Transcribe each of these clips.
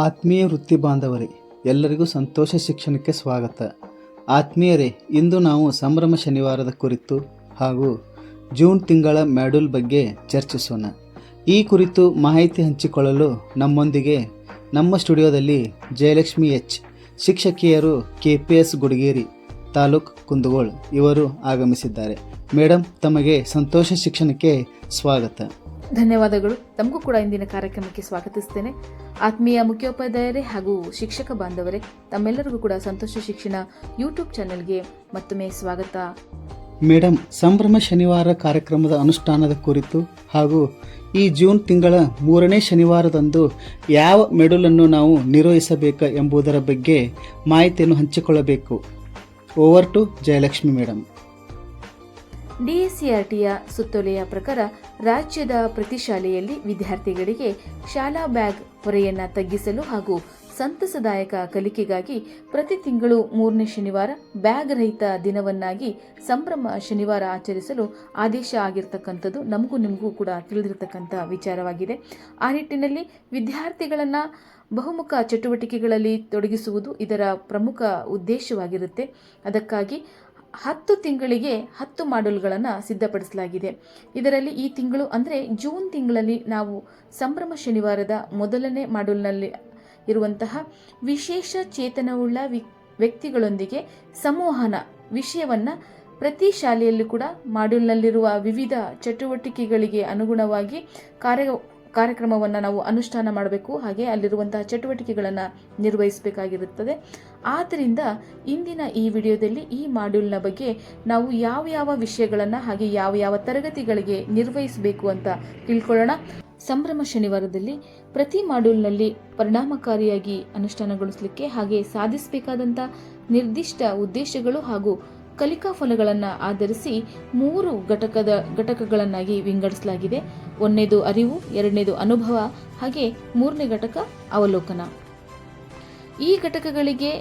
ಆತ್ಮೀಯ ವೃತ್ತಿ ಬಾಂಧವರೇ, ಎಲ್ಲರಿಗೂ ಸಂತೋಷ ಶಿಕ್ಷಣಕ್ಕೆ ಸ್ವಾಗತ. ಆತ್ಮೀಯರೇ, ಇಂದು ನಾವು ಸಂಭ್ರಮ ಶನಿವಾರದ ಕುರಿತು ಹಾಗೂ ಜೂನ್ ತಿಂಗಳ ಮಾಡ್ಯೂಲ್ ಬಗ್ಗೆ ಚರ್ಚಿಸೋಣ. ಈ ಕುರಿತು ಮಾಹಿತಿ ಹಂಚಿಕೊಳ್ಳಲು ನಮ್ಮೊಂದಿಗೆ ನಮ್ಮ ಸ್ಟುಡಿಯೋದಲ್ಲಿ ಜಯಲಕ್ಷ್ಮಿ ಎಚ್, ಶಿಕ್ಷಕಿಯರು KPS ಗುಡಿಗೇರಿ, ತಾಲೂಕು ಕುಂದಗೋಳ ಇವರು ಆಗಮಿಸಿದ್ದಾರೆ. ಮೇಡಮ್, ತಮಗೆ ಸಂತೋಷ ಶಿಕ್ಷಣಕ್ಕೆ ಸ್ವಾಗತ. ಧನ್ಯವಾದಗಳು. ತಮಗೂ ಕೂಡ ಇಂದಿನ ಕಾರ್ಯಕ್ರಮಕ್ಕೆ ಸ್ವಾಗತಿಸ್ತೇನೆ. ಆತ್ಮೀಯ ಮುಖ್ಯೋಪಾಧ್ಯಾಯರೇ ಹಾಗೂ ಶಿಕ್ಷಕ ಬಾಂಧವರೇ, ತಮ್ಮೆಲ್ಲರಿಗೂ ಕೂಡ ಸಂತೋಷ ಶಿಕ್ಷಣ ಯೂಟ್ಯೂಬ್ ಚಾನೆಲ್ಗೆ ಮತ್ತೊಮ್ಮೆ ಸ್ವಾಗತ. ಮೇಡಮ್, ಸಂಭ್ರಮ ಶನಿವಾರ ಕಾರ್ಯಕ್ರಮದ ಅನುಷ್ಠಾನದ ಕುರಿತು ಹಾಗೂ ಈ ಜೂನ್ ತಿಂಗಳ 3ನೇ ಶನಿವಾರದಂದು ಯಾವ ಮೆಡುಲನ್ನು ನಾವು ನಿರ್ವಹಿಸಬೇಕು ಎಂಬುದರ ಬಗ್ಗೆ ಮಾಹಿತಿಯನ್ನು ಹಂಚಿಕೊಳ್ಳಬೇಕು. Over to Jayalakshmi madam. DSCRTಯ ಸುತ್ತೋಲೆಯ ಪ್ರಕಾರ ರಾಜ್ಯದ ಪ್ರತಿ ಶಾಲೆಯಲ್ಲಿ ವಿದ್ಯಾರ್ಥಿಗಳಿಗೆ ಶಾಲಾ ಬ್ಯಾಗ್ ಹೊರೆಯನ್ನು ತಗ್ಗಿಸಲು ಹಾಗೂ ಸಂತಸದಾಯಕ ಕಲಿಕೆಗಾಗಿ ಪ್ರತಿ ತಿಂಗಳು 3ನೇ ಶನಿವಾರ ಬ್ಯಾಗ್ ರಹಿತ ದಿನವನ್ನಾಗಿ ಸಂಭ್ರಮ ಶನಿವಾರ ಆಚರಿಸಲು ಆದೇಶ ಆಗಿರ್ತಕ್ಕಂಥದ್ದು ನಮಗೂ ನಿಮಗೂ ಕೂಡ ತಿಳಿದಿರತಕ್ಕಂಥ ವಿಚಾರವಾಗಿದೆ. ಆ ನಿಟ್ಟಿನಲ್ಲಿ ವಿದ್ಯಾರ್ಥಿಗಳನ್ನು ಬಹುಮುಖ ಚಟುವಟಿಕೆಗಳಲ್ಲಿ ತೊಡಗಿಸುವುದು ಇದರ ಪ್ರಮುಖ ಉದ್ದೇಶವಾಗಿರುತ್ತೆ. ಅದಕ್ಕಾಗಿ 10 ತಿಂಗಳಿಗೆ 10 ಮಾಡ್ಯೂಲ್ಗಳನ್ನು ಸಿದ್ಧಪಡಿಸಲಾಗಿದೆ. ಇದರಲ್ಲಿ ಈ ತಿಂಗಳು ಅಂದರೆ ಜೂನ್ ತಿಂಗಳಲ್ಲಿ ನಾವು ಸಂಭ್ರಮ ಶನಿವಾರದ ಮೊದಲನೇ ಮಾಡ್ಯೂಲ್ನಲ್ಲಿ ಇರುವಂತಹ ವಿಶೇಷ ಚೇತನವುಳ್ಳ ವ್ಯಕ್ತಿಗಳೊಂದಿಗೆ ಸಂವಹನ ವಿಷಯವನ್ನು ಪ್ರತಿ ಶಾಲೆಯಲ್ಲೂ ಕೂಡ ಮಾಡ್ಯೂಲ್ನಲ್ಲಿರುವ ವಿವಿಧ ಚಟುವಟಿಕೆಗಳಿಗೆ ಅನುಗುಣವಾಗಿ ಕಾರ್ಯಕ್ರಮವನ್ನು ನಾವು ಅನುಷ್ಠಾನ ಮಾಡಬೇಕು. ಹಾಗೆ ಅಲ್ಲಿರುವಂತಹ ಚಟುವಟಿಕೆಗಳನ್ನು ನಿರ್ವಹಿಸಬೇಕಾಗಿರುತ್ತದೆ. ಆದ್ದರಿಂದ ಇಂದಿನ ಈ ವಿಡಿಯೋದಲ್ಲಿ ಈ ಮಾಡ್ಯೂಲ್ನ ಬಗ್ಗೆ ನಾವು ಯಾವ ವಿಷಯಗಳನ್ನು ಹಾಗೆ ಯಾವ ತರಗತಿಗಳಿಗೆ ನಿರ್ವಹಿಸಬೇಕು ಅಂತ ತಿಳ್ಕೊಳ್ಳೋಣ. ಸಂಭ್ರಮ ಶನಿವಾರದಲ್ಲಿ ಪ್ರತಿ ಮಾಡ್ಯೂಲ್ನಲ್ಲಿ ಪರಿಣಾಮಕಾರಿಯಾಗಿ ಅನುಷ್ಠಾನಗೊಳಿಸಲಿಕ್ಕೆ ಹಾಗೆ ಸಾಧಿಸಬೇಕಾದಂಥ ನಿರ್ದಿಷ್ಟ ಉದ್ದೇಶಗಳು ಹಾಗೂ ಕಲಿಕಾ ಫಲಗಳನ್ನು ಆಧರಿಸಿ 3 ಘಟಕಗಳನ್ನಾಗಿ ವಿಂಗಡಿಸಲಾಗಿದೆ. 1ನೇದು ಅರಿವು, 2ನೇದು ಅನುಭವ, ಹಾಗೆ 3ನೇ ಘಟಕ ಅವಲೋಕನ. ಈ ಘಟಕಗಳಿಗೆ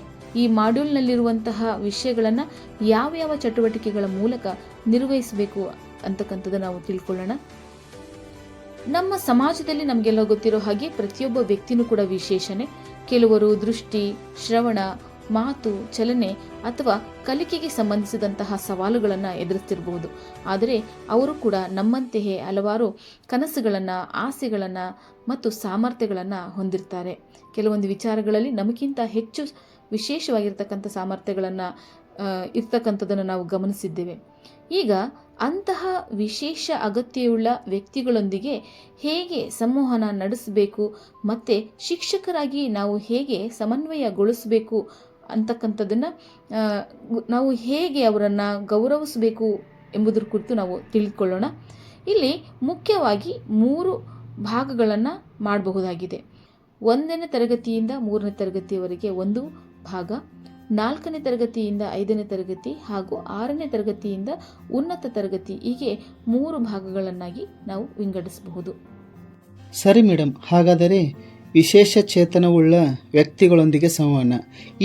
ಈ ಮಾಡ್ಯೂಲ್ನಲ್ಲಿರುವಂತಹ ವಿಷಯಗಳನ್ನು ಯಾವ ಚಟುವಟಿಕೆಗಳ ಮೂಲಕ ನಿರ್ವಹಿಸಬೇಕು ಅಂತಕ್ಕಂಥದ್ದು ನಾವು ತಿಳ್ಕೊಳ್ಳೋಣ. ನಮ್ಮ ಸಮಾಜದಲ್ಲಿ ನಮಗೆಲ್ಲ ಗೊತ್ತಿರೋ ಹಾಗೆ ಪ್ರತಿಯೊಬ್ಬ ವ್ಯಕ್ತಿನೂ ಕೂಡ ವಿಶೇಷನೇ. ಕೆಲವರು ದೃಷ್ಟಿ, ಶ್ರವಣ, ಮಾತು, ಚಲನೆ ಅಥವಾ ಕಲಿಕೆಗೆ ಸಂಬಂಧಿಸಿದಂತಹ ಸವಾಲುಗಳನ್ನು ಎದುರಿಸ್ತಿರಬಹುದು. ಆದರೆ ಅವರು ಕೂಡ ನಮ್ಮಂತೆಯೇ ಹಲವಾರು ಕನಸುಗಳನ್ನು, ಆಸೆಗಳನ್ನು ಮತ್ತು ಸಾಮರ್ಥ್ಯಗಳನ್ನು ಹೊಂದಿರ್ತಾರೆ. ಕೆಲವೊಂದು ವಿಚಾರಗಳಲ್ಲಿ ನಮಗಿಂತ ಹೆಚ್ಚು ವಿಶೇಷವಾಗಿರ್ತಕ್ಕಂಥ ಸಾಮರ್ಥ್ಯಗಳನ್ನು ಇರ್ತಕ್ಕಂಥದ್ದನ್ನು ನಾವು ಗಮನಿಸಿದ್ದೇವೆ. ಈಗ ಅಂತಹ ವಿಶೇಷ ಅಗತ್ಯವುಳ್ಳ ವ್ಯಕ್ತಿಗಳೊಂದಿಗೆ ಹೇಗೆ ಸಂವಹನ ನಡೆಸಬೇಕು ಮತ್ತು ಶಿಕ್ಷಕರಾಗಿ ನಾವು ಹೇಗೆ ಸಮನ್ವಯಗೊಳಿಸಬೇಕು ಅಂತಕ್ಕಂಥದ್ದನ್ನು ನಾವು ಹೇಗೆ ಅವರನ್ನು ಗೌರವಿಸಬೇಕು ಎಂಬುದರ ಕುರಿತು ನಾವು ತಿಳಿದುಕೊಳ್ಳೋಣ. ಇಲ್ಲಿ ಮುಖ್ಯವಾಗಿ 3 ಭಾಗಗಳನ್ನು ಮಾಡಬಹುದಾಗಿದೆ. 1ನೇ ತರಗತಿಯಿಂದ 3ನೇ ತರಗತಿಯವರೆಗೆ ಒಂದು ಭಾಗ, 4ನೇ ತರಗತಿಯಿಂದ 5ನೇ ತರಗತಿ ಹಾಗೂ 6ನೇ ತರಗತಿಯಿಂದ ಉನ್ನತ ತರಗತಿ, ಹೀಗೆ 3 ಭಾಗಗಳನ್ನಾಗಿ ನಾವು ವಿಂಗಡಿಸಬಹುದು. ಸರಿ ಮೇಡಮ್, ಹಾಗಾದರೆ ವಿಶೇಷ ಚೇತನವುಳ್ಳ ವ್ಯಕ್ತಿಗಳೊಂದಿಗೆ ಸಂವಹನ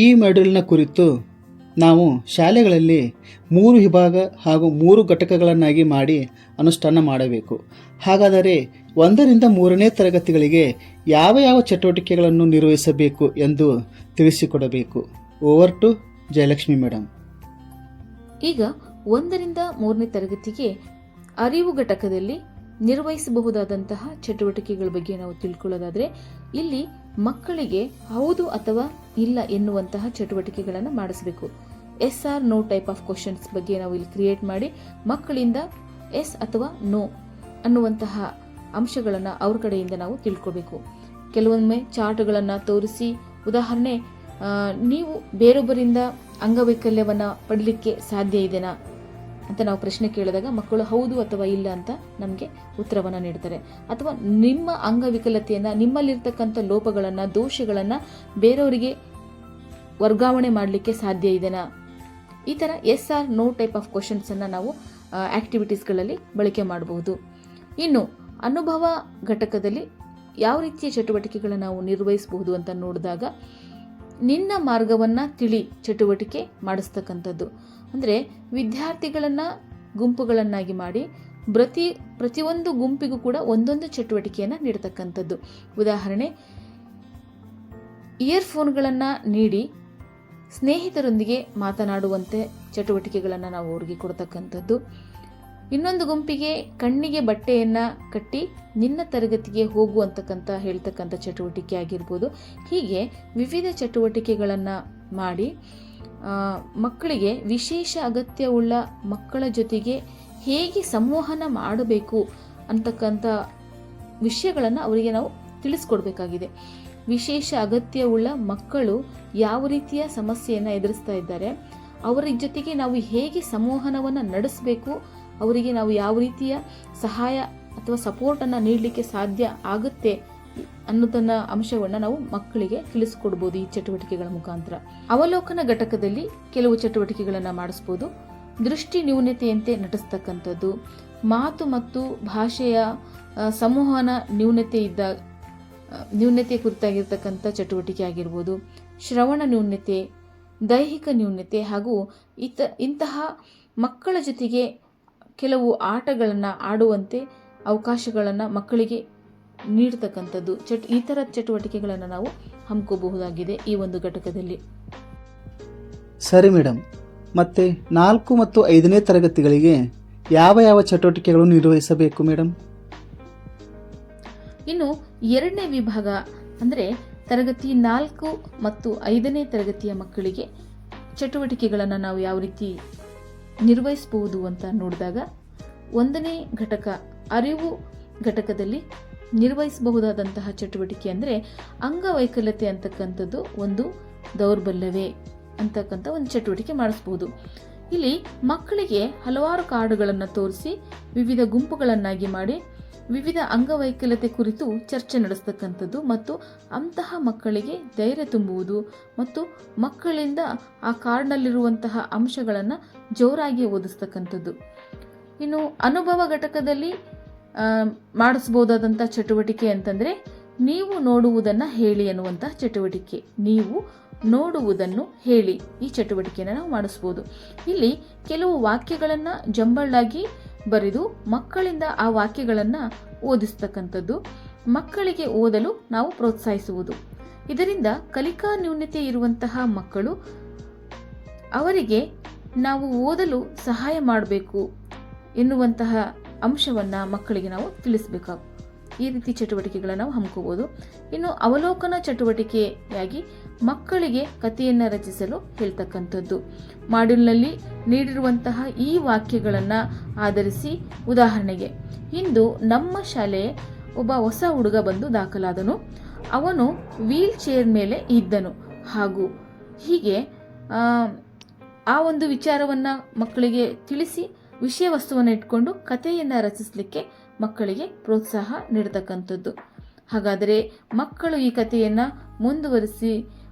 ಈ ಮಾಡ್ಯೂಲ್ನ ಕುರಿತು ನಾವು ಶಾಲೆಗಳಲ್ಲಿ 3 ವಿಭಾಗ ಹಾಗೂ 3 ಘಟಕಗಳನ್ನಾಗಿ ಮಾಡಿ ಅನುಷ್ಠಾನ ಮಾಡಬೇಕು. ಹಾಗಾದರೆ 1ರಿಂದ 3ನೇ ತರಗತಿಗಳಿಗೆ ಯಾವ ಚಟುವಟಿಕೆಗಳನ್ನು ನಿರ್ವಹಿಸಬೇಕು ಎಂದು ತಿಳಿಸಿಕೊಡಬೇಕು. Over to Jayalakshmi madam. ಈಗ 1ರಿಂದ 3ನೇ ತರಗತಿಗೆ ಅರಿವು ಘಟಕದಲ್ಲಿ ನಿರ್ವಹಿಸಬಹುದಾದಂತಹ ಚಟುವಟಿಕೆಗಳ ಬಗ್ಗೆ ನಾವು ತಿಳ್ಕೊಳ್ಳೋದಾದರೆ, ಇಲ್ಲಿ ಮಕ್ಕಳಿಗೆ ಹೌದು ಅಥವಾ ಇಲ್ಲ ಎನ್ನುವಂತಹ ಚಟುವಟಿಕೆಗಳನ್ನು ಮಾಡಿಸಬೇಕು. SR no type of questions ಬಗ್ಗೆ ನಾವು ಇಲ್ಲಿ ಕ್ರಿಯೇಟ್ ಮಾಡಿ ಮಕ್ಕಳಿಂದ ಎಸ್ ಅಥವಾ ನೋ ಅನ್ನುವಂತಹ ಅಂಶಗಳನ್ನು ಅವ್ರ ಕಡೆಯಿಂದ ನಾವು ತಿಳ್ಕೊಬೇಕು. ಕೆಲವೊಮ್ಮೆ ಚಾರ್ಟ್ಗಳನ್ನು ತೋರಿಸಿ, ಉದಾಹರಣೆ, ನೀವು ಬೇರೊಬ್ಬರಿಂದ ಅಂಗವೈಕಲ್ಯವನ್ನು ಪಡಲಿಕ್ಕೆ ಸಾಧ್ಯ ಇದೆನಾ ಅಂತ ನಾವು ಪ್ರಶ್ನೆ ಕೇಳಿದಾಗ ಮಕ್ಕಳು ಹೌದು ಅಥವಾ ಇಲ್ಲ ಅಂತ ನಮಗೆ ಉತ್ತರವನ್ನು ನೀಡ್ತಾರೆ. ಅಥವಾ ನಿಮ್ಮ ಅಂಗವಿಕಲತೆಯನ್ನು, ನಿಮ್ಮಲ್ಲಿರ್ತಕ್ಕಂಥ ಲೋಪಗಳನ್ನು, ದೋಷಗಳನ್ನು ಬೇರೆಯವರಿಗೆ ವರ್ಗಾವಣೆ ಮಾಡಲಿಕ್ಕೆ ಸಾಧ್ಯ ಇದೆನಾ, ಈ ಥರ SR ನೋ ಟೈಪ್ ಆಫ್ ಕ್ವಶನ್ಸನ್ನು ನಾವು ಆ್ಯಕ್ಟಿವಿಟೀಸ್ಗಳಲ್ಲಿ ಬಳಕೆ ಮಾಡಬಹುದು. ಇನ್ನು ಅನುಭವ ಘಟಕದಲ್ಲಿ ಯಾವ ರೀತಿಯ ಚಟುವಟಿಕೆಗಳನ್ನು ನಾವು ನಿರ್ವಹಿಸಬಹುದು ಅಂತ ನೋಡಿದಾಗ, ನಿನ್ನ ಮಾರ್ಗವನ್ನು ತಿಳಿ ಚಟುವಟಿಕೆ ಮಾಡಿಸ್ತಕ್ಕಂಥದ್ದು. ಅಂದರೆ ವಿದ್ಯಾರ್ಥಿಗಳನ್ನು ಗುಂಪುಗಳನ್ನಾಗಿ ಮಾಡಿ ಪ್ರತಿಯೊಂದು ಗುಂಪಿಗೂ ಕೂಡ ಒಂದೊಂದು ಚಟುವಟಿಕೆಯನ್ನು ನೀಡತಕ್ಕಂಥದ್ದು. ಉದಾಹರಣೆ, ಇಯರ್ಫೋನ್ಗಳನ್ನು ನೀಡಿ ಸ್ನೇಹಿತರೊಂದಿಗೆ ಮಾತನಾಡುವಂತೆ ಚಟುವಟಿಕೆಗಳನ್ನು ನಾವು ಅವರಿಗೆ ಕೊಡ್ತಕ್ಕಂಥದ್ದು. ಇನ್ನೊಂದು ಗುಂಪಿಗೆ ಕಣ್ಣಿಗೆ ಬಟ್ಟೆಯನ್ನು ಕಟ್ಟಿ ನಿನ್ನ ತರಗತಿಗೆ ಹೋಗು ಅಂತಕ್ಕಂಥ ಹೇಳ್ತಕ್ಕಂಥ ಚಟುವಟಿಕೆ ಆಗಿರ್ಬೋದು. ಹೀಗೆ ವಿವಿಧ ಚಟುವಟಿಕೆಗಳನ್ನು ಮಾಡಿ ಮಕ್ಕಳಿಗೆ ವಿಶೇಷ ಅಗತ್ಯವುಳ್ಳ ಮಕ್ಕಳ ಜೊತೆಗೆ ಹೇಗೆ ಸಂವಹನ ಮಾಡಬೇಕು ಅಂತಕ್ಕಂಥ ವಿಷಯಗಳನ್ನು ಅವರಿಗೆ ನಾವು ತಿಳಿಸ್ಕೊಡ್ಬೇಕಾಗಿದೆ. ವಿಶೇಷ ಅಗತ್ಯವುಳ್ಳ ಮಕ್ಕಳು ಯಾವ ರೀತಿಯ ಸಮಸ್ಯೆಯನ್ನು ಎದುರಿಸ್ತಾ ಇದ್ದಾರೆ, ಅವರ ಜೊತೆಗೆ ನಾವು ಹೇಗೆ ಸಂವಹನವನ್ನು ನಡೆಸಬೇಕು, ಅವರಿಗೆ ನಾವು ಯಾವ ರೀತಿಯ ಸಹಾಯ ಅಥವಾ ಸಪೋರ್ಟನ್ನು ನೀಡಲಿಕ್ಕೆ ಸಾಧ್ಯ ಆಗುತ್ತೆ ಅನ್ನೋದನ್ನ ಅಂಶವನ್ನು ನಾವು ಮಕ್ಕಳಿಗೆ ತಿಳಿಸ್ಕೊಡ್ಬೋದು ಈ ಚಟುವಟಿಕೆಗಳ ಮುಖಾಂತರ. ಅವಲೋಕನ ಘಟಕದಲ್ಲಿ ಕೆಲವು ಚಟುವಟಿಕೆಗಳನ್ನು ಮಾಡಿಸ್ಬೋದು. ದೃಷ್ಟಿ ನ್ಯೂನತೆಯಂತೆ ನಟಿಸ್ತಕ್ಕಂಥದ್ದು, ಮಾತು ಮತ್ತು ಭಾಷೆಯ ಸಂವಹನ ನ್ಯೂನತೆ ಕುರಿತಾಗಿರ್ತಕ್ಕಂಥ ಚಟುವಟಿಕೆ ಆಗಿರ್ಬೋದು. ಶ್ರವಣ ನ್ಯೂನತೆ, ದೈಹಿಕ ನ್ಯೂನತೆ ಹಾಗೂ ಇಂತಹ ಮಕ್ಕಳ ಜೊತೆಗೆ ಕೆಲವು ಆಟಗಳನ್ನು ಆಡುವಂತೆ ಅವಕಾಶಗಳನ್ನು ಮಕ್ಕಳಿಗೆ ನೀಡ್ತಕ್ಕಂಥದ್ದು ಈ ಥರ ಚಟುವಟಿಕೆಗಳನ್ನು ನಾವು ಹಮ್ಮಿಕೋಬಹುದಾಗಿದೆ ಈ ಒಂದು ಘಟಕದಲ್ಲಿ. ಸರಿ ಮೇಡಮ್, ಮತ್ತೆ 4 ಮತ್ತು 5ನೇ ತರಗತಿಗಳಿಗೆ ಯಾವ ಯಾವ ಚಟುವಟಿಕೆಗಳು ನಿರ್ವಹಿಸಬೇಕು ಮೇಡಮ್? ಇನ್ನು 2ನೇ ವಿಭಾಗ ಅಂದರೆ ತರಗತಿ 4 ಮತ್ತು 5ನೇ ತರಗತಿಯ ಮಕ್ಕಳಿಗೆ ಚಟುವಟಿಕೆಗಳನ್ನು ನಾವು ಯಾವ ರೀತಿ ನಿರ್ವಹಿಸಬಹುದು ಅಂತ ನೋಡಿದಾಗ, 1ನೇ ಘಟಕ ಅರಿವು ಘಟಕದಲ್ಲಿ ನಿರ್ವಹಿಸಬಹುದಾದಂತಹ ಚಟುವಟಿಕೆ ಅಂದರೆ ಅಂಗವೈಕಲ್ಯತೆ ಅಂತಕ್ಕಂಥದ್ದು ಒಂದು ದೌರ್ಬಲ್ಯವೇ ಅಂತಕ್ಕಂಥ ಒಂದು ಚಟುವಟಿಕೆ ಮಾಡಿಸ್ಬೋದು. ಇಲ್ಲಿ ಮಕ್ಕಳಿಗೆ ಹಲವಾರು ಕಾರ್ಡುಗಳನ್ನು ತೋರಿಸಿ ವಿವಿಧ ಗುಂಪುಗಳನ್ನಾಗಿ ಮಾಡಿ ವಿವಿಧ ಅಂಗವೈಕಲ್ಯತೆ ಕುರಿತು ಚರ್ಚೆ ನಡೆಸ್ತಕ್ಕಂಥದ್ದು ಮತ್ತು ಅಂತಹ ಮಕ್ಕಳಿಗೆ ಧೈರ್ಯ ತುಂಬುವುದು ಮತ್ತು ಮಕ್ಕಳಿಂದ ಆ ಕಾರ್ಡ್ನಲ್ಲಿರುವಂತಹ ಅಂಶಗಳನ್ನು ಜೋರಾಗಿ ಓದಿಸ್ತಕ್ಕಂಥದ್ದು. ಇನ್ನು ಅನುಭವ ಘಟಕದಲ್ಲಿ ಮಾಡಿಸ್ಬೋದಾದಂಥ ಚಟುವಟಿಕೆ ಅಂತಂದರೆ ನೀವು ನೋಡುವುದನ್ನು ಹೇಳಿ ಅನ್ನುವಂಥ ಚಟುವಟಿಕೆ. ನೀವು ನೋಡುವುದನ್ನು ಹೇಳಿ ಈ ಚಟುವಟಿಕೆಯನ್ನು ನಾವು ಮಾಡಿಸ್ಬೋದು. ಇಲ್ಲಿ ಕೆಲವು ವಾಕ್ಯಗಳನ್ನು ಜಂಬಳ್ಳಾಗಿ ಬರೆದು ಮಕ್ಕಳಿಂದ ಆ ವಾಕ್ಯಗಳನ್ನು ಓದಿಸ್ತಕ್ಕಂಥದ್ದು, ಮಕ್ಕಳಿಗೆ ಓದಲು ನಾವು ಪ್ರೋತ್ಸಾಹಿಸುವುದು. ಇದರಿಂದ ಕಲಿಕಾ ನ್ಯೂನತೆ ಇರುವಂತಹ ಮಕ್ಕಳು ಅವರಿಗೆ ನಾವು ಓದಲು ಸಹಾಯ ಮಾಡಬೇಕು ಎನ್ನುವಂತಹ ಅಂಶವನ್ನು ಮಕ್ಕಳಿಗೆ ನಾವು ತಿಳಿಸಬೇಕು. ಈ ರೀತಿ ಚಟುವಟಿಕೆಗಳನ್ನು ನಾವು ಹಮ್ಮಿಕೋಬೋದು. ಇನ್ನು ಅವಲೋಕನ ಚಟುವಟಿಕೆಯಾಗಿ ಮಕ್ಕಳಿಗೆ ಕಥೆಯನ್ನು ರಚಿಸಲು ಹೇಳ್ತಕ್ಕಂಥದ್ದು. ಮಾಡ್ಯೂಲ್ನಲ್ಲಿ ನೀಡಿರುವಂತಹ ಈ ವಾಕ್ಯಗಳನ್ನು ಆಧರಿಸಿ, ಉದಾಹರಣೆಗೆ, ಇಂದು ನಮ್ಮ ಶಾಲೆಗೆ ಒಬ್ಬ ಹೊಸ ಹುಡುಗ ಬಂದು ದಾಖಲಾದನು, ಅವನು ವೀಲ್ ಚೇರ್ ಮೇಲೆ ಇದ್ದನು ಹಾಗೂ ಹೀಗೆ ಆ ಒಂದು ವಿಚಾರವನ್ನು ಮಕ್ಕಳಿಗೆ ತಿಳಿಸಿ ವಿಷಯ ವಸ್ತುವನ್ನು ಇಟ್ಕೊಂಡು ಕಥೆಯನ್ನು ರಚಿಸಲಿಕ್ಕೆ ಮಕ್ಕಳಿಗೆ ಪ್ರೋತ್ಸಾಹ ನೀಡತಕ್ಕಂಥದ್ದು. ಹಾಗಾದರೆ ಮಕ್ಕಳು ಈ ಕಥೆಯನ್ನು ಮುಂದುವರಿಸಿ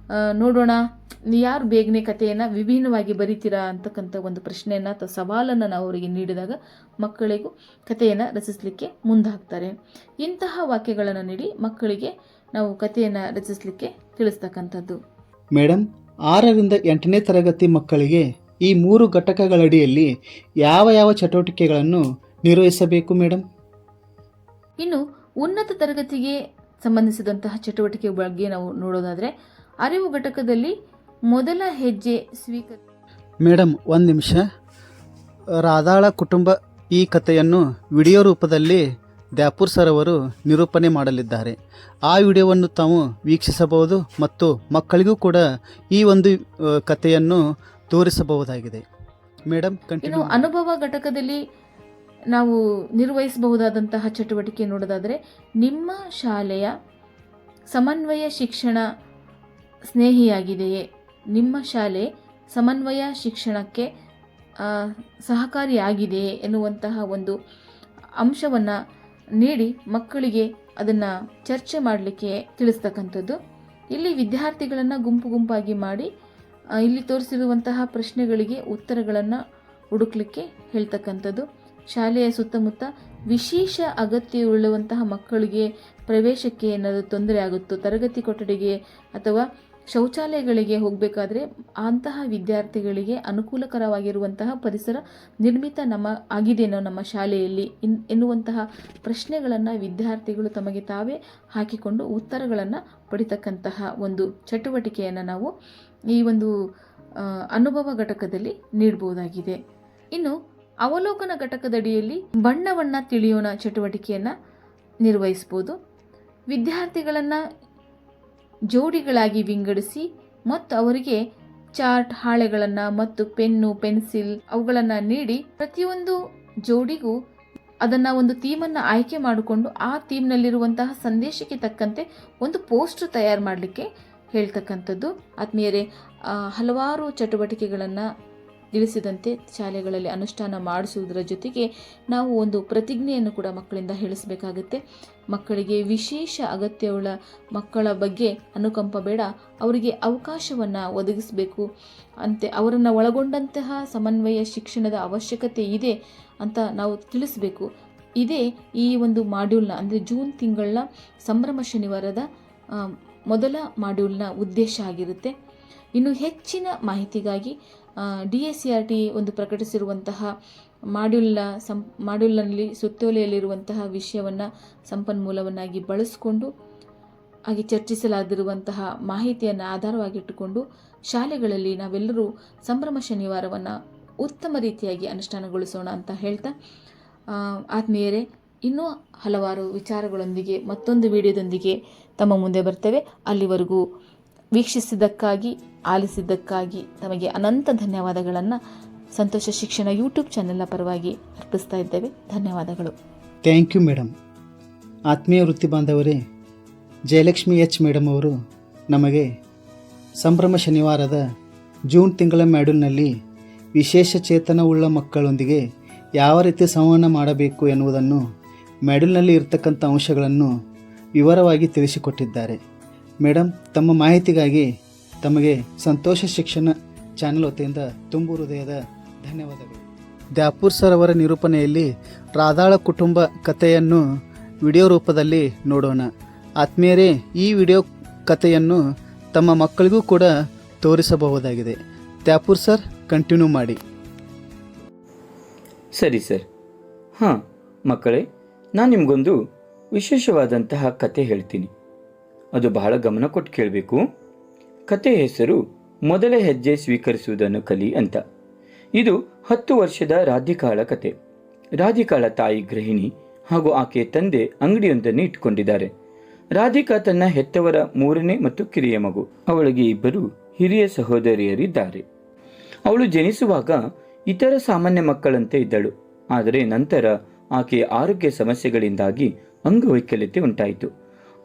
ನೋಡೋಣ, ಯಾರು ಬೇಗನೆ ಕಥೆಯನ್ನು ವಿಭಿನ್ನವಾಗಿ ಬರೀತೀರಾ ಅಂತಕ್ಕಂಥ ಒಂದು ಪ್ರಶ್ನೆಯನ್ನು ಅಥವಾ ಸವಾಲನ್ನು ನಾವು ಅವರಿಗೆ ನೀಡಿದಾಗ ಮಕ್ಕಳಿಗೂ ಕಥೆಯನ್ನು ರಚಿಸಲಿಕ್ಕೆ ಮುಂದಾಗ್ತಾರೆ. ಇಂತಹ ವಾಕ್ಯಗಳನ್ನು ನೀಡಿ ಮಕ್ಕಳಿಗೆ ನಾವು ಕಥೆಯನ್ನು ರಚಿಸಲಿಕ್ಕೆ ತಿಳಿಸ್ತಕ್ಕಂಥದ್ದು. ಮೇಡಮ್, 6ರಿಂದ 8ನೇ ತರಗತಿ ಮಕ್ಕಳಿಗೆ ಈ 3 ಘಟಕಗಳಡಿಯಲ್ಲಿ ಯಾವ ಯಾವ ಚಟುವಟಿಕೆಗಳನ್ನು ನಿರ್ವಹಿಸಬೇಕು ಮೇಡಮ್? ಇನ್ನು ಉನ್ನತ ತರಗತಿಗೆ ಸಂಬಂಧಿಸಿದಂತಹ ಚಟುವಟಿಕೆ ಬಗ್ಗೆ ನಾವು ನೋಡೋದಾದರೆ ಅರಿವು ಘಟಕದಲ್ಲಿ ಮೊದಲ ಹೆಜ್ಜೆ ಸ್ವೀಕಾರ. ಮೇಡಮ್, ಒಂದು ನಿಮಿಷ. ರಾಧಾಳ ಕುಟುಂಬ ಈ ಕಥೆಯನ್ನು ವಿಡಿಯೋ ರೂಪದಲ್ಲಿ ದ್ಯಾಪುರ್ ಸರ್ ಅವರು ನಿರೂಪಣೆ ಮಾಡಲಿದ್ದಾರೆ. ಆ ವಿಡಿಯೋವನ್ನು ತಾವು ವೀಕ್ಷಿಸಬಹುದು ಮತ್ತು ಮಕ್ಕಳಿಗೂ ಕೂಡ ಈ ಒಂದು ಕಥೆಯನ್ನು ತೋರಿಸಬಹುದಾಗಿದೆ. ಮೇಡಮ್, ಇನ್ನು ಅನುಭವ ಘಟಕದಲ್ಲಿ ನಾವು ನಿರ್ವಹಿಸಬಹುದಾದಂತಹ ಚಟುವಟಿಕೆ ನೋಡೋದಾದರೆ, ನಿಮ್ಮ ಶಾಲೆಯ ಸಮನ್ವಯ ಶಿಕ್ಷಣ ಸ್ನೇಹಿಯಾಗಿದೆಯೇ, ನಿಮ್ಮ ಶಾಲೆ ಸಮನ್ವಯ ಶಿಕ್ಷಣಕ್ಕೆ ಸಹಕಾರಿಯಾಗಿದೆಯೇ ಎನ್ನುವಂತಹ ಒಂದು ಅಂಶವನ್ನು ನೀಡಿ ಮಕ್ಕಳಿಗೆ ಅದನ್ನು ಚರ್ಚೆ ಮಾಡಲಿಕ್ಕೆ ತಿಳಿಸ್ತಕ್ಕಂಥದ್ದು. ಇಲ್ಲಿ ವಿದ್ಯಾರ್ಥಿಗಳನ್ನು ಗುಂಪಾಗಿ ಮಾಡಿ ಇಲ್ಲಿ ತೋರಿಸಿರುವಂತಹ ಪ್ರಶ್ನೆಗಳಿಗೆ ಉತ್ತರಗಳನ್ನು ಹುಡುಕ್ಲಿಕ್ಕೆ ಹೇಳ್ತಕ್ಕಂಥದ್ದು. ಶಾಲೆಯ ಸುತ್ತಮುತ್ತ ವಿಶೇಷ ಅಗತ್ಯವುಳ್ಳುವಂತಹ ಮಕ್ಕಳಿಗೆ ಪ್ರವೇಶಕ್ಕೆ ಏನಾದರೂ ತೊಂದರೆ ಆಗುತ್ತೋ, ತರಗತಿ ಕೊಠಡಿಗೆ ಅಥವಾ ಶೌಚಾಲಯಗಳಿಗೆ ಹೋಗಬೇಕಾದ್ರೆ ಅಂತಹ ವಿದ್ಯಾರ್ಥಿಗಳಿಗೆ ಅನುಕೂಲಕರವಾಗಿರುವಂತಹ ಪರಿಸರ ನಿರ್ಮಿತ ಆಗಿದೆಯೋ ನಮ್ಮ ಶಾಲೆಯಲ್ಲಿ ಎನ್ನುವಂತಹ ಪ್ರಶ್ನೆಗಳನ್ನು ವಿದ್ಯಾರ್ಥಿಗಳು ತಮಗೆ ತಾವೇ ಹಾಕಿಕೊಂಡು ಉತ್ತರಗಳನ್ನು ಪಡಿತಕ್ಕಂತಹ ಒಂದು ಚಟುವಟಿಕೆಯನ್ನು ನಾವು ಈ ಒಂದು ಅನುಭವ ಘಟಕದಲ್ಲಿ ನೀಡಬಹುದಾಗಿದೆ. ಇನ್ನು ಅವಲೋಕನ ಘಟಕದಡಿಯಲ್ಲಿ ಬಣ್ಣವನ್ನು ತಿಳಿಯೋಣ ಚಟುವಟಿಕೆಯನ್ನು ನಿರ್ವಹಿಸ್ಬೋದು. ವಿದ್ಯಾರ್ಥಿಗಳನ್ನು ಜೋಡಿಗಳಾಗಿ ವಿಂಗಡಿಸಿ ಮತ್ತು ಅವರಿಗೆ ಚಾರ್ಟ್, ಹಾಳೆಗಳನ್ನು ಮತ್ತು ಪೆನ್ನು, ಪೆನ್ಸಿಲ್ ಅವುಗಳನ್ನು ನೀಡಿ ಪ್ರತಿಯೊಂದು ಜೋಡಿಗೂ ಅದನ್ನು ಒಂದು ಥೀಮನ್ನು ಆಯ್ಕೆ ಮಾಡಿಕೊಂಡು ಆ ಥೀಮ್ನಲ್ಲಿರುವಂತಹ ಸಂದೇಶಕ್ಕೆ ತಕ್ಕಂತೆ ಒಂದು ಪೋಸ್ಟರ್ ತಯಾರು ಮಾಡಲಿಕ್ಕೆ ಹೇಳ್ತಕ್ಕಂಥದ್ದು. ಆತ್ಮೀಯರೇ, ಹಲವಾರು ಚಟುವಟಿಕೆಗಳನ್ನು ತಿಳಿಸಿದಂತೆ ಶಾಲೆಗಳಲ್ಲಿ ಅನುಷ್ಠಾನ ಮಾಡಿಸುವುದರ ಜೊತೆಗೆ ನಾವು ಒಂದು ಪ್ರತಿಜ್ಞೆಯನ್ನು ಕೂಡ ಮಕ್ಕಳಿಂದ ಹೇಳಿಸಬೇಕಾಗುತ್ತೆ. ಮಕ್ಕಳಿಗೆ ವಿಶೇಷ ಅಗತ್ಯವುಳ್ಳ ಮಕ್ಕಳ ಬಗ್ಗೆ ಅನುಕಂಪ ಬೇಡ, ಅವರಿಗೆ ಅವಕಾಶವನ್ನು ಒದಗಿಸಬೇಕು ಅಂತೆ ಅವರನ್ನು ಒಳಗೊಂಡಂತಹ ಸಮನ್ವಯ ಶಿಕ್ಷಣದ ಅವಶ್ಯಕತೆ ಇದೆ ಅಂತ ನಾವು ತಿಳಿಸಬೇಕು. ಇದೇ ಈ ಒಂದು ಮಾಡ್ಯೂಲ್ನ ಅಂದರೆ ಜೂನ್ ತಿಂಗಳ ಸಂಭ್ರಮ ಶನಿವಾರದ ಮೊದಲ ಮಾಡ್ಯೂಲ್ನ ಉದ್ದೇಶ ಆಗಿರುತ್ತೆ. ಇನ್ನು ಹೆಚ್ಚಿನ ಮಾಹಿತಿಗಾಗಿ DSCRT ಒಂದು ಪ್ರಕಟಿಸಿರುವಂತಹ ಮಾಡ್ಯೂಲ್ನಲ್ಲಿ ಸುತ್ತೋಲೆಯಲ್ಲಿರುವಂತಹ ವಿಷಯವನ್ನು ಸಂಪನ್ಮೂಲವನ್ನಾಗಿ ಬಳಸಿಕೊಂಡು ಹಾಗೆ ಚರ್ಚಿಸಲಾಗಿರುವಂತಹ ಮಾಹಿತಿಯನ್ನು ಆಧಾರವಾಗಿಟ್ಟುಕೊಂಡು ಶಾಲೆಗಳಲ್ಲಿ ನಾವೆಲ್ಲರೂ ಸಂಭ್ರಮ ಶನಿವಾರವನ್ನು ಉತ್ತಮ ರೀತಿಯಾಗಿ ಅನುಷ್ಠಾನಗೊಳಿಸೋಣ ಅಂತ ಹೇಳ್ತಾ, ಆತ್ಮೀಯರೇ, ಇನ್ನೂ ಹಲವಾರು ವಿಚಾರಗಳೊಂದಿಗೆ ಮತ್ತೊಂದು ವಿಡಿಯೋದೊಂದಿಗೆ ತಮ್ಮ ಮುಂದೆ ಬರ್ತೇವೆ. ಅಲ್ಲಿವರೆಗೂ ವೀಕ್ಷಿಸಿದ್ದಕ್ಕಾಗಿ, ಆಲಿಸಿದ್ದಕ್ಕಾಗಿ ತಮಗೆ ಅನಂತ ಧನ್ಯವಾದಗಳನ್ನು ಸಂತೋಷ ಶಿಕ್ಷಣ ಯೂಟ್ಯೂಬ್ ಚಾನೆಲ್ನ ಪರವಾಗಿ ಅರ್ಪಿಸ್ತಾ ಇದ್ದೇವೆ. ಧನ್ಯವಾದಗಳು. Thank you madam. ಆತ್ಮೀಯ ವೃತ್ತಿ ಬಾಂಧವರೇ, ಜಯಲಕ್ಷ್ಮಿ ಎಚ್ ಮೇಡಮ್ ಅವರು ನಮಗೆ ಸಂಭ್ರಮ ಶನಿವಾರದ ಜೂನ್ ತಿಂಗಳ ಮಾಡ್ಯೂಲ್ನಲ್ಲಿ ವಿಶೇಷ ಚೇತನವುಳ್ಳ ಮಕ್ಕಳೊಂದಿಗೆ ಯಾವ ರೀತಿ ಸಂವಹನ ಮಾಡಬೇಕು ಎನ್ನುವುದನ್ನು ಮಾಡ್ಯೂಲ್ನಲ್ಲಿ ಇರತಕ್ಕಂಥ ಅಂಶಗಳನ್ನು ವಿವರವಾಗಿ ತಿಳಿಸಿಕೊಟ್ಟಿದ್ದಾರೆ. ಮೇಡಮ್, ತಮ್ಮ ಮಾಹಿತಿಗಾಗಿ ತಮಗೆ ಸಂತೋಷ ಶಿಕ್ಷಣ ಚಾನೆಲ್ ವತಿಯಿಂದ ತುಂಬು ಹೃದಯದ ಧನ್ಯವಾದಗಳು. ದ್ಯಾಪೂರ್ ಸರ್ ಅವರ ನಿರೂಪಣೆಯಲ್ಲಿ ರಾಧಾಳ ಕುಟುಂಬ ಕಥೆಯನ್ನು ವಿಡಿಯೋ ರೂಪದಲ್ಲಿ ನೋಡೋಣ. ಆತ್ಮೀಯರೇ, ಈ ವಿಡಿಯೋ ಕಥೆಯನ್ನು ತಮ್ಮ ಮಕ್ಕಳಿಗೂ ಕೂಡ ತೋರಿಸಬಹುದಾಗಿದೆ. ದ್ಯಾಪೂರ್ ಸರ್, ಕಂಟಿನ್ಯೂ ಮಾಡಿ. ಸರಿ ಸರ್. ಹಾಂ ಮಕ್ಕಳೇ, ನಾನು ನಿಮಗೊಂದು ವಿಶೇಷವಾದಂತಹ ಕತೆ ಹೇಳ್ತೀನಿ. ಅದು ಬಹಳ ಗಮನ ಕೊಟ್ಟು ಕೇಳಬೇಕು. ಕತೆ ಹೆಸರು ಮೊದಲ ಹೆಜ್ಜೆ ಸ್ವೀಕರಿಸುವುದನ್ನು ಕಲಿ ಅಂತ. ಇದು 10 ವರ್ಷದ ರಾಧಿಕಾಳ ಕತೆ. ರಾಧಿಕಾಳ ತಾಯಿ ಗೃಹಿಣಿ ಹಾಗೂ ಆಕೆಯ ತಂದೆ ಅಂಗಡಿಯೊಂದನ್ನು ಇಟ್ಟುಕೊಂಡಿದ್ದಾರೆ. ರಾಧಿಕಾ ತನ್ನ ಹೆತ್ತವರ 3ನೇ ಮತ್ತು ಕಿರಿಯ ಮಗು. ಅವಳಿಗೆ 2 ಹಿರಿಯ ಸಹೋದರಿಯರಿದ್ದಾರೆ. ಅವಳು ಜನಿಸುವಾಗ ಇತರ ಸಾಮಾನ್ಯ ಮಕ್ಕಳಂತೆ ಇದ್ದಳು. ಆದರೆ ನಂತರ ಆಕೆಯ ಆರೋಗ್ಯ ಸಮಸ್ಯೆಗಳಿಂದಾಗಿ ಅಂಗವೈಕಲ್ಯತೆ ಉಂಟಾಯಿತು.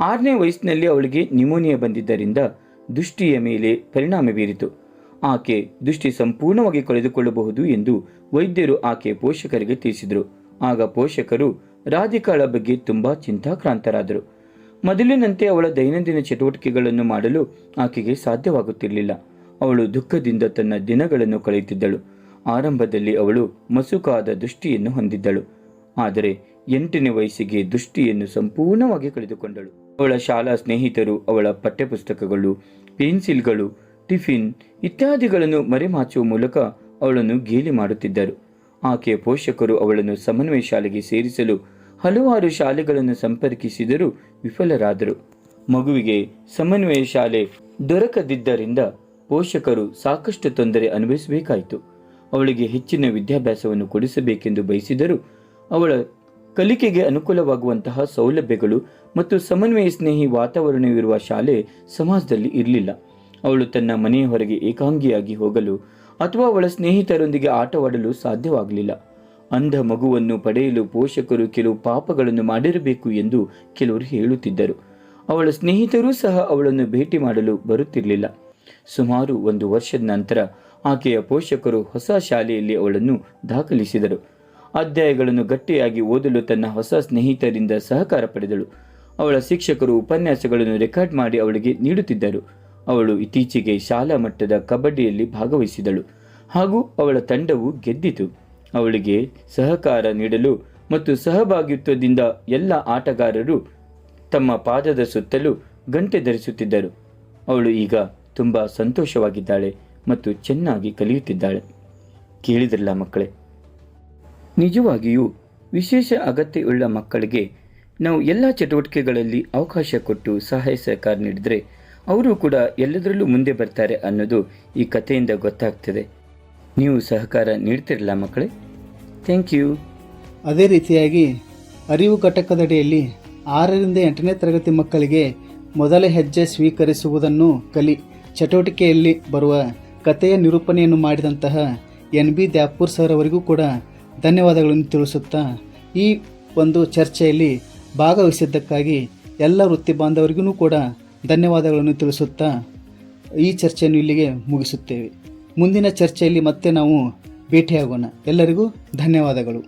6ನೇ ವಯಸ್ಸಿನಲ್ಲಿ ಅವಳಿಗೆ ನ್ಯೂಮೋನಿಯಾ ಬಂದಿದ್ದರಿಂದ ದೃಷ್ಟಿಯ ಮೇಲೆ ಪರಿಣಾಮ ಬೀರಿತು. ಆಕೆ ದೃಷ್ಟಿ ಸಂಪೂರ್ಣವಾಗಿ ಕಳೆದುಕೊಳ್ಳಬಹುದು ಎಂದು ವೈದ್ಯರು ಆಕೆಯ ಪೋಷಕರಿಗೆ ತಿಳಿಸಿದರು. ಆಗ ಪೋಷಕರು ರಾಧಿಕಾಳ ಬಗ್ಗೆ ತುಂಬಾ ಚಿಂತಾಕ್ರಾಂತರಾದರು. ಮೊದಲಿನಂತೆ ಅವಳ ದೈನಂದಿನ ಚಟುವಟಿಕೆಗಳನ್ನು ಮಾಡಲು ಆಕೆಗೆ ಸಾಧ್ಯವಾಗುತ್ತಿರಲಿಲ್ಲ. ಅವಳು ದುಃಖದಿಂದ ತನ್ನ ದಿನಗಳನ್ನು ಕಳೆಯುತ್ತಿದ್ದಳು. ಆರಂಭದಲ್ಲಿ ಅವಳು ಮಸುಕಾದ ದೃಷ್ಟಿಯನ್ನು ಹೊಂದಿದ್ದಳು. ಆದರೆ 8ನೇ ವಯಸ್ಸಿಗೆ ದೃಷ್ಟಿಯನ್ನು ಸಂಪೂರ್ಣವಾಗಿ ಕಳೆದುಕೊಂಡಳು. ಅವಳ ಶಾಲಾ ಸ್ನೇಹಿತರು ಅವಳ ಪಠ್ಯಪುಸ್ತಕಗಳು, ಪೆನ್ಸಿಲ್ಗಳು, ಟಿಫಿನ್ ಇತ್ಯಾದಿಗಳನ್ನು ಮರೆಮಾಚುವ ಮೂಲಕ ಅವಳನ್ನು ಗೇಲಿ ಮಾಡುತ್ತಿದ್ದರು. ಆಕೆಯ ಪೋಷಕರು ಅವಳನ್ನು ಸಮನ್ವಯ ಶಾಲೆಗೆ ಸೇರಿಸಲು ಹಲವಾರು ಶಾಲೆಗಳನ್ನು ಸಂಪರ್ಕಿಸಿದರೂ ವಿಫಲರಾದರು. ಮಗುವಿಗೆ ಸಮನ್ವಯ ಶಾಲೆ ದೊರಕದಿದ್ದರಿಂದ ಪೋಷಕರು ಸಾಕಷ್ಟು ತೊಂದರೆ ಅನುಭವಿಸಬೇಕಾಯಿತು. ಅವಳಿಗೆ ಹೆಚ್ಚಿನ ವಿದ್ಯಾಭ್ಯಾಸವನ್ನು ಕೊಡಿಸಬೇಕೆಂದು ಬಯಸಿದರೂ ಅವಳ ಕಲಿಕೆಗೆ ಅನುಕೂಲವಾಗುವಂತಹ ಸೌಲಭ್ಯಗಳು ಮತ್ತು ಸಮನ್ವಯ ಸ್ನೇಹಿ ವಾತಾವರಣವಿರುವ ಶಾಲೆ ಸಮಾಜದಲ್ಲಿ ಇರಲಿಲ್ಲ. ಅವಳು ತನ್ನ ಮನೆಯ ಹೊರಗೆ ಏಕಾಂಗಿಯಾಗಿ ಹೋಗಲು ಅಥವಾ ಅವಳ ಸ್ನೇಹಿತರೊಂದಿಗೆ ಆಟವಾಡಲು ಸಾಧ್ಯವಾಗಲಿಲ್ಲ. ಅಂಧ ಮಗುವನ್ನು ಪಡೆಯಲು ಪೋಷಕರು ಕೆಲವು ಪಾಪಗಳನ್ನು ಮಾಡಿರಬೇಕು ಎಂದು ಕೆಲವರು ಹೇಳುತ್ತಿದ್ದರು. ಅವಳ ಸ್ನೇಹಿತರೂ ಸಹ ಅವಳನ್ನು ಭೇಟಿ ಮಾಡಲು ಬರುತ್ತಿರಲಿಲ್ಲ. ಸುಮಾರು 1 ವರ್ಷದ ನಂತರ ಆಕೆಯ ಪೋಷಕರು ಹೊಸ ಶಾಲೆಯಲ್ಲಿ ಅವಳನ್ನು ದಾಖಲಿಸಿದರು. ಅಧ್ಯಾಯಗಳನ್ನು ಗಟ್ಟಿಯಾಗಿ ಓದಲು ತನ್ನ ಹೊಸ ಸ್ನೇಹಿತರಿಂದ ಸಹಕಾರ ಪಡೆದಳು. ಅವಳ ಶಿಕ್ಷಕರು ಉಪನ್ಯಾಸಗಳನ್ನು ರೆಕಾರ್ಡ್ ಮಾಡಿ ಅವಳಿಗೆ ನೀಡುತ್ತಿದ್ದರು. ಅವಳು ಇತ್ತೀಚೆಗೆ ಶಾಲಾ ಮಟ್ಟದ ಕಬಡ್ಡಿಯಲ್ಲಿ ಭಾಗವಹಿಸಿದಳು ಹಾಗೂ ಅವಳ ತಂಡವು ಗೆದ್ದಿತು. ಅವಳಿಗೆ ಸಹಕಾರ ನೀಡಲು ಮತ್ತು ಸಹಭಾಗಿತ್ವದಿಂದ ಎಲ್ಲ ಆಟಗಾರರು ತಮ್ಮ ಪಾದದ ಸುತ್ತಲೂ ಗಂಟೆ ಧರಿಸುತ್ತಿದ್ದರು. ಅವಳು ಈಗ ತುಂಬ ಸಂತೋಷವಾಗಿದ್ದಾಳೆ ಮತ್ತು ಚೆನ್ನಾಗಿ ಕಲಿಯುತ್ತಿದ್ದಾಳೆ. ಕೇಳಿದ್ರಲ್ಲ ಮಕ್ಕಳೇ, ನಿಜವಾಗಿಯೂ ವಿಶೇಷ ಅಗತ್ಯವುಳ್ಳ ಮಕ್ಕಳಿಗೆ ನಾವು ಎಲ್ಲ ಚಟುವಟಿಕೆಗಳಲ್ಲಿ ಅವಕಾಶ ಕೊಟ್ಟು ಸಹಾಯ ಸಹಕಾರ ನೀಡಿದರೆ ಅವರು ಕೂಡ ಎಲ್ಲದರಲ್ಲೂ ಮುಂದೆ ಬರ್ತಾರೆ ಅನ್ನೋದು ಈ ಕಥೆಯಿಂದ ಗೊತ್ತಾಗ್ತದೆ. ನೀವು ಸಹಕಾರ ನೀಡ್ತಿರಲ್ಲ ಮಕ್ಕಳೇ? Thank you. ಅದೇ ರೀತಿಯಾಗಿ ಅರಿವು ಘಟಕದಡಿಯಲ್ಲಿ 6ರಿಂದ 8ನೇ ತರಗತಿ ಮಕ್ಕಳಿಗೆ ಮೊದಲ ಹೆಜ್ಜೆ ಸ್ವೀಕರಿಸುವುದನ್ನು ಕಲಿ ಚಟುವಟಿಕೆಯಲ್ಲಿ ಬರುವ ಕಥೆಯ ನಿರೂಪಣೆಯನ್ನು ಮಾಡಿದಂತಹ NB ದ್ಯಾಪೂರ್ ಸರ್ ಅವರಿಗೂ ಕೂಡ ಧನ್ಯವಾದಗಳನ್ನು ತಿಳಿಸುತ್ತಾ ಈ ಒಂದು ಚರ್ಚೆಯಲ್ಲಿ ಭಾಗವಹಿಸಿದ್ದಕ್ಕಾಗಿ ಎಲ್ಲ ವೃತ್ತಿ ಬಾಂಧವರಿಗೂ ಕೂಡ ಧನ್ಯವಾದಗಳನ್ನು ತಿಳಿಸುತ್ತಾ ಈ ಚರ್ಚೆಯನ್ನು ಇಲ್ಲಿಗೆ ಮುಗಿಸುತ್ತೇವೆ. ಮುಂದಿನ ಚರ್ಚೆಯಲ್ಲಿ ಮತ್ತೆ ನಾವು ಭೇಟಿಯಾಗೋಣ. ಎಲ್ಲರಿಗೂ ಧನ್ಯವಾದಗಳು.